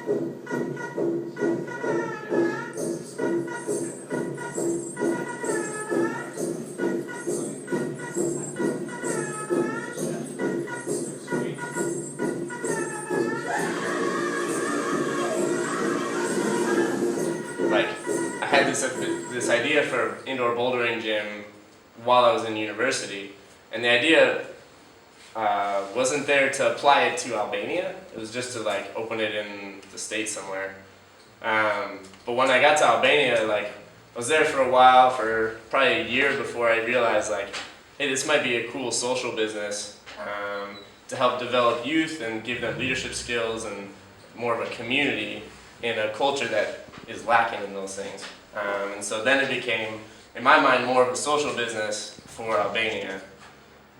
Like, I had this idea for indoor bouldering gym while I was in university, and the idea wasn't there to apply it to Albania. It was just to like open it in the States somewhere. But when I got to Albania, like I was there for a while, for probably a year before I realized like, hey, this might be a cool social business to help develop youth and give them leadership skills and more of a community in a culture that is lacking in those things. And so then it became, in my mind, more of a social business for Albania.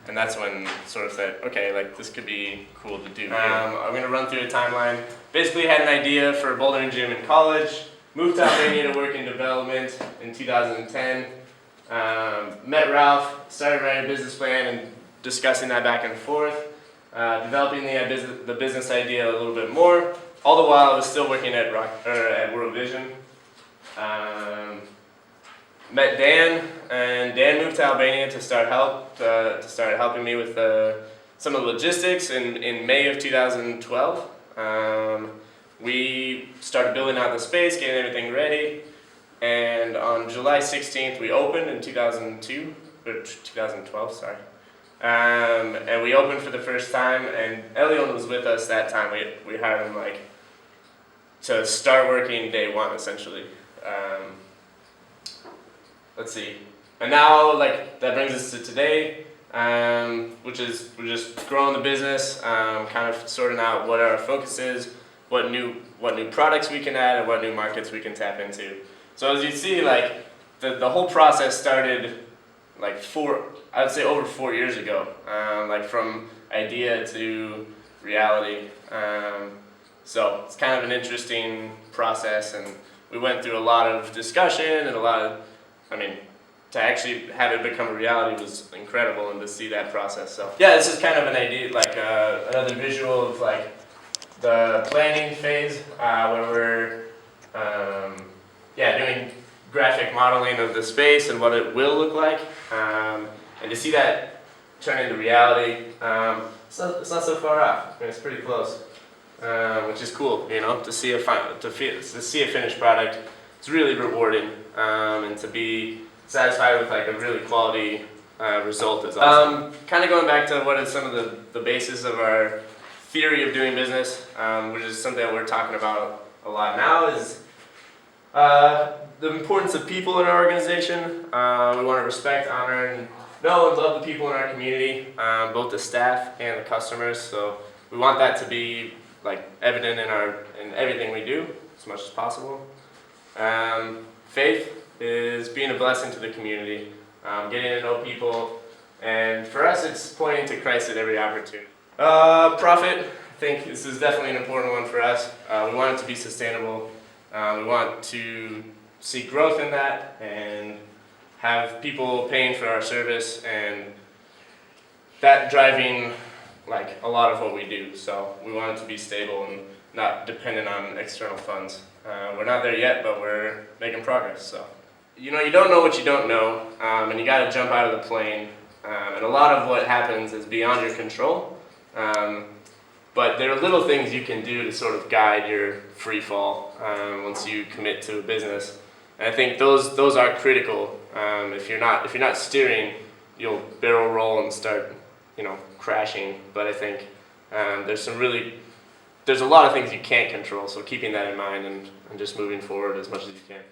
And that's when sort of said, okay, like this could be cool to do. I'm going to run through a timeline. Basically had an idea for a bouldering gym in college, moved to Albania to work in development in 2010, met Ralph, started writing a business plan and discussing that back and forth, developing the business idea a little bit more. All the while I was still working at World Vision. Met Dan, and Dan moved to Albania to start helping me with some of the logistics in May of 2012. We started building out the space, getting everything ready, and on July 16th we opened in 2012, sorry. And we opened for the first time, and Elion was with us that time. We hired him like to start working day one, essentially. Let's see. And now, like, that brings us to today, which is we're just growing the business, kind of sorting out what our focus is, what new products we can add, and what new markets we can tap into. So as you see, like, the whole process started like I would say over 4 years ago, like from idea to reality. So it's kind of an interesting process, and we went through a lot of discussion and to actually have it become a reality was incredible, and to see that process. So yeah, this is kind of an idea, like another visual of like the planning phase where we're doing graphic modeling of the space and what it will look like, and to see that turn into reality, it's not so far off. It's pretty close, which is cool, you know, to see a finished product. It's really rewarding, and to be satisfied with like a really quality result is awesome. Kind of going back to what is some of the basis of our theory of doing business, which is something that we're talking about a lot now, is the importance of people in our organization. We want to respect, honor, and know and love the people in our community, both the staff and the customers. So we want that to be like evident in everything we do as much as possible. Faith is being a blessing to the community, getting to know people, and for us it's pointing to Christ at every opportunity. Profit, I think this is definitely an important one for us. We want it to be sustainable. We want to see growth in that and have people paying for our service, and that driving like a lot of what we do. So we want it to be stable and not dependent on external funds. We're not there yet, but we're making progress. So, you know, you don't know what you don't know, and you got to jump out of the plane. And a lot of what happens is beyond your control. But there are little things you can do to sort of guide your free fall once you commit to a business. And I think those are critical. If you're not steering, you'll barrel roll and start, you know, crashing. But I think there's a lot of things you can't control. So keeping that in mind and just moving forward as much as you can.